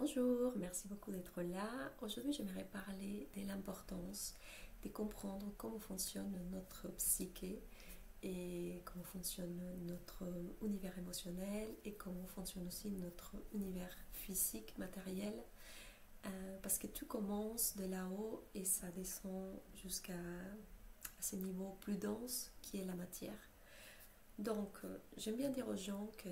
Bonjour, merci beaucoup d'être là. Aujourd'hui, j'aimerais parler de l'importance de comprendre comment fonctionne notre psyché et comment fonctionne notre univers émotionnel et comment fonctionne aussi notre univers physique, matériel. Parce que tout commence de là-haut et ça descend jusqu'à ce niveau plus dense qui est la matière. Donc, j'aime bien dire aux gens que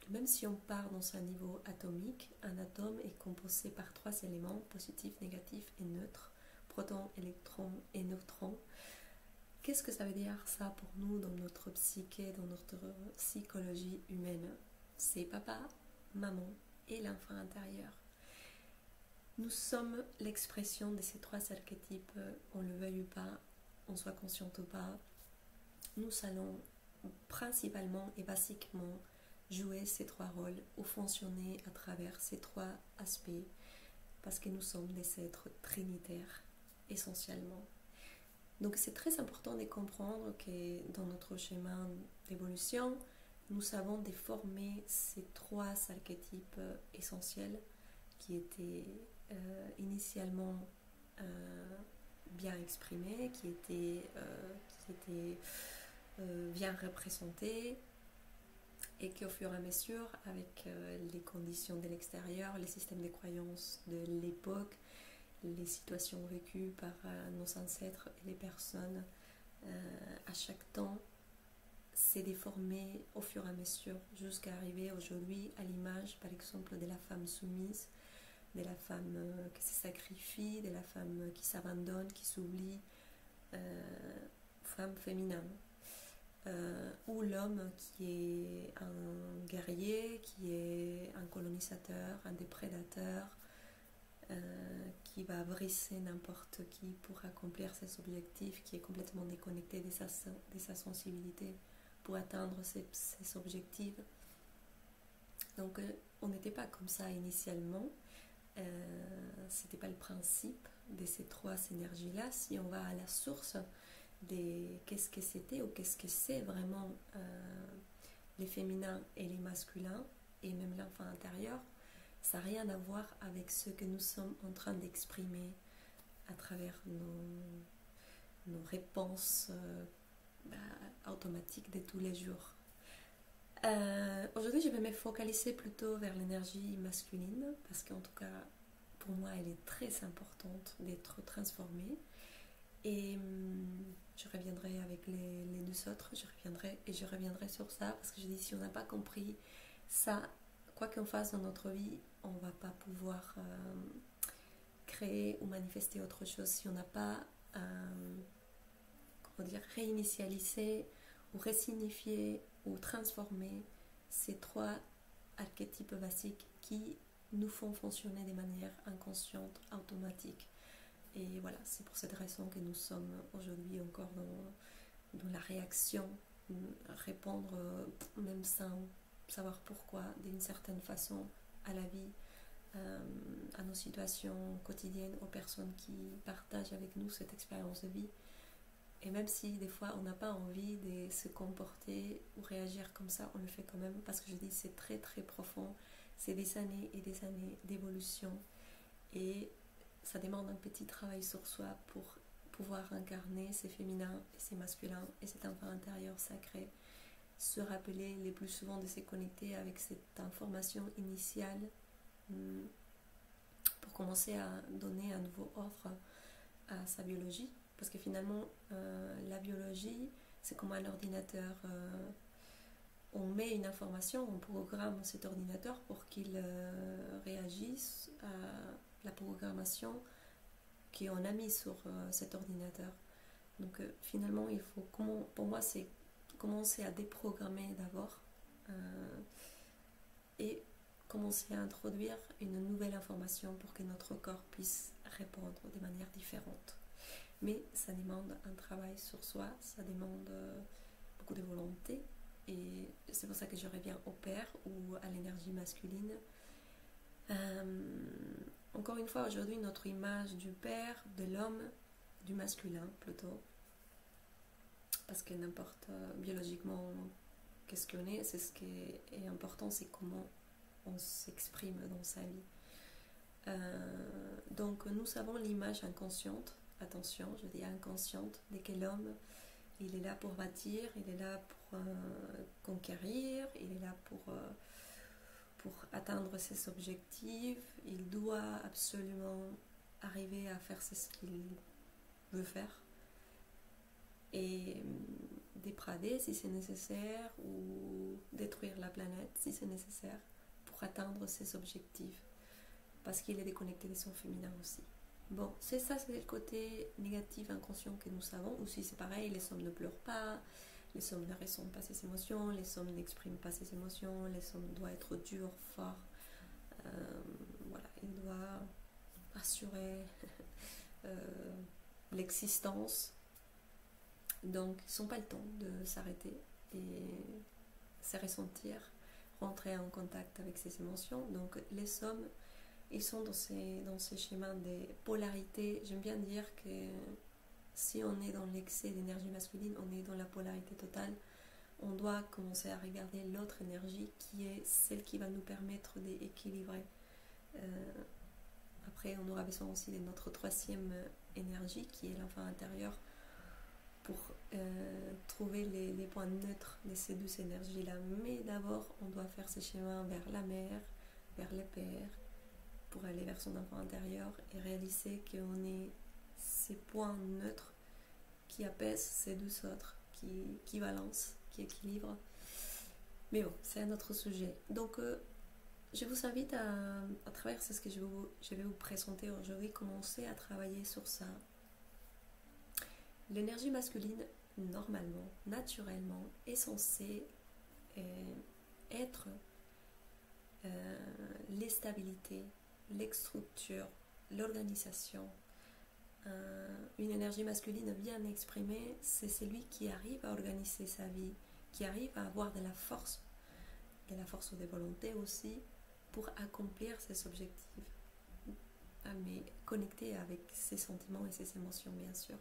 même si on part dans un niveau atomique, un atome est composé par trois éléments, positifs, négatifs et neutres, protons, électrons et neutrons. Qu'est-ce que ça veut dire ça pour nous dans notre psyché, dans notre psychologie humaine? C'est papa, maman et l'enfant intérieur. Nous sommes l'expression de ces trois archétypes, on le veuille ou pas, on soit conscient ou pas. Nous allons principalement et basiquement jouer ces trois rôles ou fonctionner à travers ces trois aspects parce que nous sommes des êtres trinitaires essentiellement. Donc c'est très important de comprendre que dans notre chemin d'évolution, nous avons déformé ces trois archétypes essentiels qui étaient initialement bien exprimés, qui étaient bien représentés et qu'au fur et à mesure, avec les conditions de l'extérieur, les systèmes de croyances de l'époque, les situations vécues par nos ancêtres et les personnes, à chaque temps, s'est déformé au fur et à mesure jusqu'à arriver aujourd'hui à l'image, par exemple, de la femme soumise, de la femme qui se sacrifie, de la femme qui s'abandonne, qui s'oublie, femme féminine. Ou l'homme qui est un guerrier, qui est un colonisateur, un déprédateur, qui va briser n'importe qui pour accomplir ses objectifs, qui est complètement déconnecté de sa sensibilité pour atteindre ses objectifs. Donc on n'était pas comme ça initialement, c'était pas le principe de ces trois énergies-là. Si on va à la source qu'est-ce que c'était ou qu'est-ce que c'est vraiment les féminins et les masculins et même l'enfant intérieur, ça n'a rien à voir avec ce que nous sommes en train d'exprimer à travers nos réponses automatiques de tous les jours. Aujourd'hui, je vais me focaliser plutôt vers l'énergie masculine parce qu'en tout cas, pour moi, elle est très importante d'être transformée. Et je reviendrai avec les deux autres, je reviendrai sur ça parce que je dis si on n'a pas compris ça, quoi qu'on fasse dans notre vie, on ne va pas pouvoir créer ou manifester autre chose si on n'a pas réinitialisé ou resignifié ou transformé ces trois archétypes basiques qui nous font fonctionner de manière inconsciente, automatique. Et voilà, c'est pour cette raison que nous sommes aujourd'hui encore dans la réaction, répondre même sans savoir pourquoi, d'une certaine façon, à la vie, à nos situations quotidiennes, aux personnes qui partagent avec nous cette expérience de vie. Et même si des fois on n'a pas envie de se comporter ou réagir comme ça, on le fait quand même parce que je dis c'est très très profond, c'est des années et des années d'évolution et ça demande un petit travail sur soi pour pouvoir incarner ces féminins et ces masculins et cet enfant intérieur sacré, se rappeler le plus souvent de se connecter avec cette information initiale pour commencer à donner un nouveau offre à sa biologie. Parce que finalement, la biologie, c'est comme un ordinateur. On met une information, on programme cet ordinateur pour qu'il réagisse à la programmation qu'on a mis sur cet ordinateur. Donc finalement, il faut, pour moi, c'est commencer à déprogrammer d'abord et commencer à introduire une nouvelle information pour que notre corps puisse répondre de manière différente. Mais ça demande un travail sur soi, ça demande beaucoup de volonté et c'est pour ça que je reviens au père ou à l'énergie masculine. Encore une fois, aujourd'hui, notre image du père, de l'homme, du masculin plutôt, parce que n'importe biologiquement qu'est-ce qu'on est, c'est ce qui est important, c'est comment on s'exprime dans sa vie. Donc nous avons l'image inconsciente, attention, je dis inconsciente, dès que l'homme, il est là pour bâtir, il est là pour conquérir, il est là pour atteindre ses objectifs, il doit absolument arriver à faire ce qu'il veut faire et déprader si c'est nécessaire ou détruire la planète si c'est nécessaire pour atteindre ses objectifs parce qu'il est déconnecté de son féminin aussi. Bon, c'est ça, c'est le côté négatif inconscient que nous savons. Aussi c'est pareil, les hommes ne pleurent pas, les hommes ne ressentent pas ses émotions, les hommes n'expriment pas ses émotions, les hommes doivent être durs, forts, voilà, il doit assurer l'existence. Donc ils n'ont pas le temps de s'arrêter et se ressentir, rentrer en contact avec ses émotions. Donc les hommes, ils sont dans ces schémas de polarité. J'aime bien dire que si on est dans l'excès d'énergie masculine, on est dans la polarité totale. On doit commencer à regarder l'autre énergie qui est celle qui va nous permettre d'équilibrer. Après, on aura besoin aussi de notre troisième énergie qui est l'enfant intérieur pour trouver les points neutres de ces deux énergies-là. Mais d'abord, on doit faire ce chemin vers la mère, vers le père, pour aller vers son enfant intérieur et réaliser qu'on est ces points neutres qui apaisent ces deux autres, qui balancent, qui équilibrent. Mais bon, c'est un autre sujet. Donc, je vous invite à travers ce que je vais vous présenter aujourd'hui, commencer à travailler sur ça. L'énergie masculine, normalement, naturellement, est censée être les stabilités, l'exstructure, l'organisation. Une énergie masculine bien exprimée, c'est celui qui arrive à organiser sa vie, qui arrive à avoir de la force de volonté aussi, pour accomplir ses objectifs, mais connecté avec ses sentiments et ses émotions, bien sûr.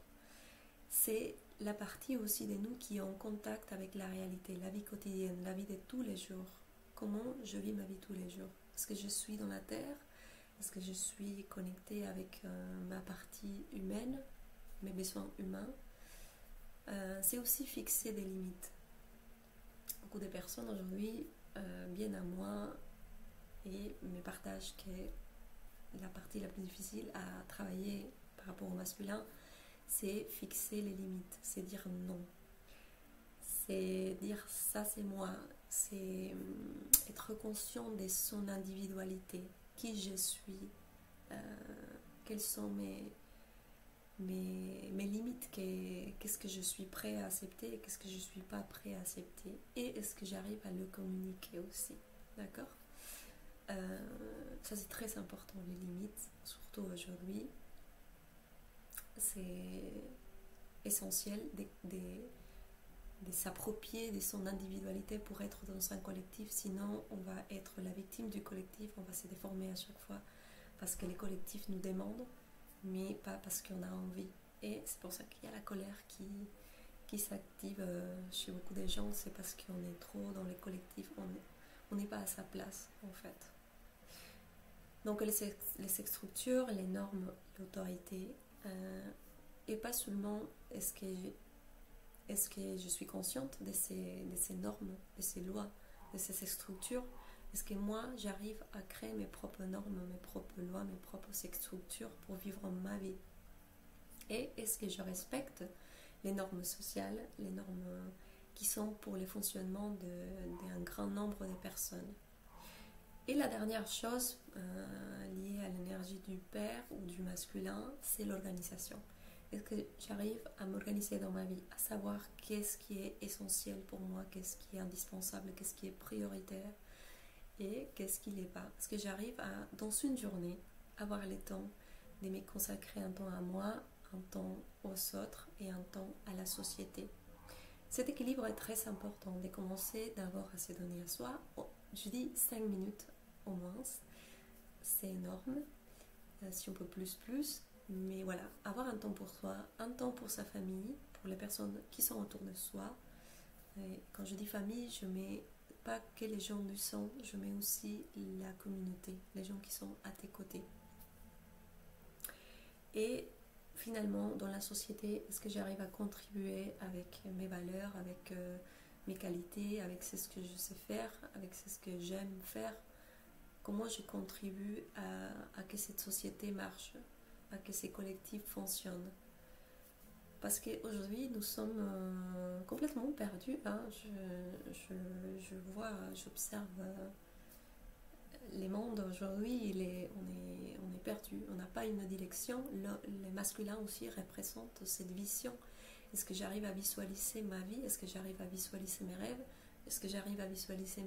C'est la partie aussi de nous qui est en contact avec la réalité, la vie quotidienne, la vie de tous les jours. Comment je vis ma vie tous les jours? Est-ce que je suis dans la terre? Est-ce que je suis connectée avec ma partie humaine, mes besoins humains? C'est aussi fixer des limites. Beaucoup de personnes aujourd'hui viennent à moi et me partagent que la partie la plus difficile à travailler par rapport au masculin, c'est fixer les limites, c'est dire non. C'est dire ça c'est moi, c'est être conscient de son individualité, qui je suis, quelles sont mes limites, qu'est-ce que je suis prêt à accepter et qu'est-ce que je ne suis pas prêt à accepter, et est-ce que j'arrive à le communiquer aussi, d'accord? Ça c'est très important, les limites, surtout aujourd'hui. C'est essentiel de s'approprier de son individualité pour être dans un collectif, sinon on va être la victime du collectif, on va se déformer à chaque fois parce que les collectifs nous demandent, mais pas parce qu'on a envie. Et c'est pour ça qu'il y a la colère qui s'active chez beaucoup de gens, c'est parce qu'on est trop dans les collectifs, on n'est pas à sa place en fait. Donc les structures, les normes, l'autorité, et pas seulement est-ce que je suis consciente de ces normes, de ces lois, de ces structures? Est-ce que moi j'arrive à créer mes propres normes, mes propres lois, mes propres structures pour vivre ma vie? Et est-ce que je respecte les normes sociales, les normes qui sont pour le fonctionnement d'un grand nombre de personnes? Et la dernière chose liée à l'énergie du père ou du masculin, c'est l'organisation. Est-ce que j'arrive à m'organiser dans ma vie, à savoir qu'est-ce qui est essentiel pour moi, qu'est-ce qui est indispensable, qu'est-ce qui est prioritaire et qu'est-ce qui n'est pas? Est-ce que j'arrive à, dans une journée, avoir le temps de me consacrer un temps à moi, un temps aux autres et un temps à la société? Cet équilibre est très important, de commencer d'abord à se donner à soi. Je dis 5 minutes au moins, c'est énorme, si on peut plus, mais voilà, avoir un temps pour soi, un temps pour sa famille, pour les personnes qui sont autour de soi. Et quand je dis famille, je mets pas que les gens du sang, je mets aussi la communauté, les gens qui sont à tes côtés. Et finalement, dans la société, est-ce que j'arrive à contribuer avec mes valeurs, avec mes qualités, avec ce que je sais faire, avec ce que j'aime faire? Comment je contribue à que cette société marche, à que ces collectifs fonctionnent? Parce qu'aujourd'hui, nous sommes complètement perdus. Hein. Je vois, j'observe les mondes aujourd'hui, on est perdu. On n'a pas une direction. Les masculins aussi représentent cette vision. Est-ce que j'arrive à visualiser ma vie? Est-ce que j'arrive à visualiser mes rêves? Est-ce que j'arrive à visualiser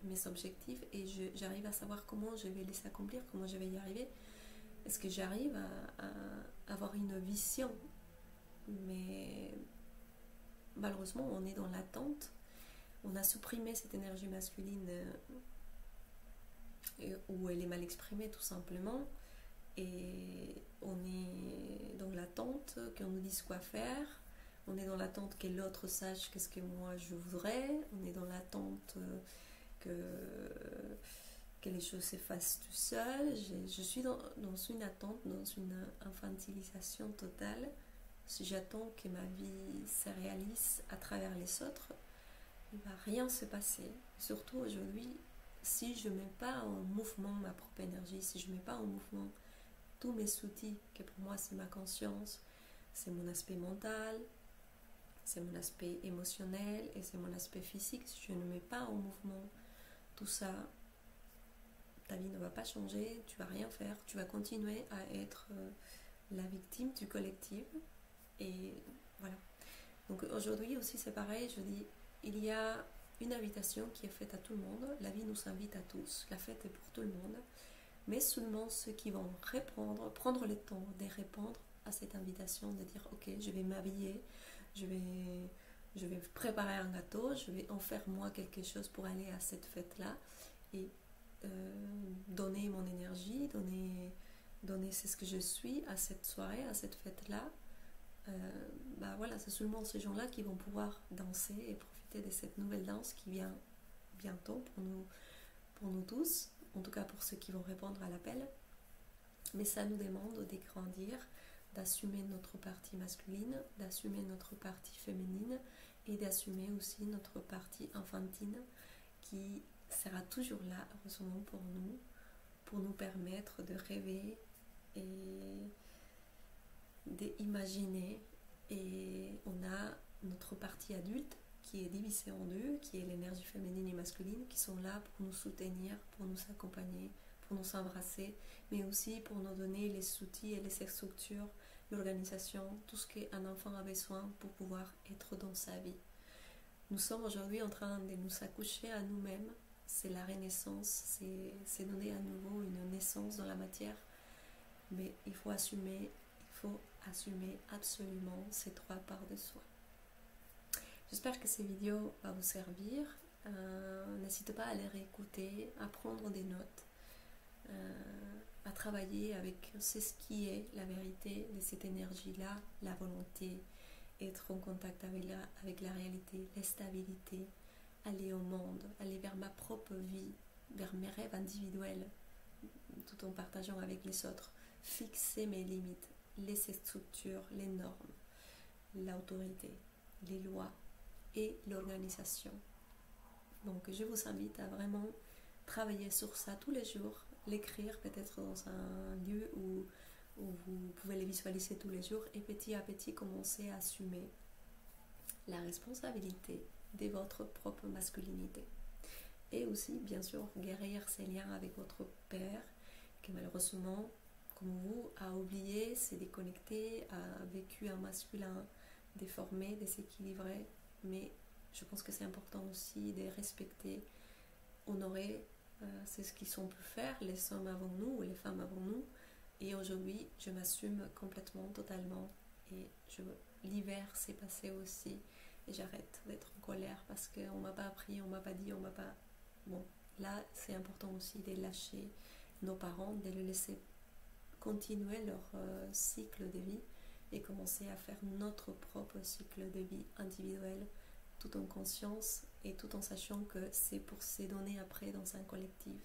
mes objectifs? Et j'arrive à savoir comment je vais les accomplir, comment je vais y arriver? Est-ce que j'arrive à avoir une vision? Mais malheureusement, on est dans l'attente. On a supprimé cette énergie masculine où elle est mal exprimée tout simplement. Et on est dans l'attente qu'on nous dise quoi faire. On est dans l'attente que l'autre sache qu'est-ce que moi je voudrais. On est dans l'attente que les choses s'effacent tout seul. Je suis dans une attente, dans une infantilisation totale. Si j'attends que ma vie se réalise à travers les autres, il ne va rien se passer. Surtout aujourd'hui, si je ne mets pas en mouvement ma propre énergie, si je ne mets pas en mouvement tous mes outils, que pour moi c'est ma conscience, c'est mon aspect mental, c'est mon aspect émotionnel et c'est mon aspect physique, si je ne mets pas en mouvement tout ça, ta vie ne va pas changer, tu ne vas rien faire, tu vas continuer à être la victime du collectif. Et voilà. Donc aujourd'hui aussi c'est pareil, je dis, il y a une invitation qui est faite à tout le monde, la vie nous invite à tous, la fête est pour tout le monde, mais seulement ceux qui vont prendre le temps de répondre à cette invitation, de dire ok, je vais m'habiller, je vais préparer un gâteau, je vais en faire moi quelque chose pour aller à cette fête-là et donner mon énergie, donner ce que je suis à cette soirée, à cette fête-là. Voilà, c'est seulement ces gens-là qui vont pouvoir danser et profiter de cette nouvelle danse qui vient bientôt pour nous tous, en tout cas pour ceux qui vont répondre à l'appel. Mais ça nous demande de grandir, d'assumer notre partie masculine, d'assumer notre partie féminine et d'assumer aussi notre partie enfantine qui sera toujours là, heureusement pour nous permettre de rêver et d'imaginer. Et on a notre partie adulte qui est divisée en deux, qui est l'énergie féminine et masculine, qui sont là pour nous soutenir, pour nous accompagner, pour nous embrasser, mais aussi pour nous donner les outils et les structures, l'organisation, tout ce qu'un enfant a besoin pour pouvoir être dans sa vie. Nous sommes aujourd'hui en train de nous accoucher à nous-mêmes, c'est la renaissance, c'est donner à nouveau une naissance dans la matière, mais il faut assumer absolument ces trois parts de soi. J'espère que ces vidéos vont vous servir. N'hésitez pas à les réécouter, à prendre des notes, à travailler avec ce qui est la vérité de cette énergie-là, la volonté, être en contact avec la réalité, la stabilité, aller au monde, aller vers ma propre vie, vers mes rêves individuels, tout en partageant avec les autres, fixer mes limites, les structures, les normes, l'autorité, les lois et l'organisation. Donc je vous invite à vraiment travailler sur ça tous les jours, l'écrire peut-être dans un lieu où vous pouvez les visualiser tous les jours et petit à petit commencer à assumer la responsabilité de votre propre masculinité. Et aussi bien sûr guérir ces liens avec votre père qui malheureusement comme vous, a oublié, s'est déconnecté, a vécu un masculin déformé, déséquilibré, mais je pense que c'est important aussi de respecter, honorer c'est ce qu'ils ont pu faire, les hommes avant nous ou les femmes avant nous, et aujourd'hui je m'assume complètement, totalement, et l'hiver s'est passé aussi, et j'arrête d'être en colère parce qu'on m'a pas appris, on m'a pas dit, on m'a pas... Bon, là c'est important aussi de lâcher nos parents, de les laisser continuer leur cycle de vie et commencer à faire notre propre cycle de vie individuel tout en conscience et tout en sachant que c'est pour se donner après dans un collectif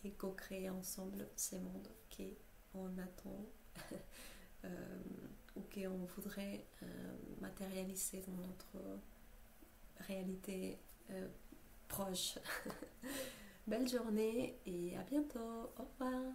et co-créer ensemble ces mondes qu'on attend ou qu'on voudrait matérialiser dans notre réalité proche. Belle journée et à bientôt. Au revoir.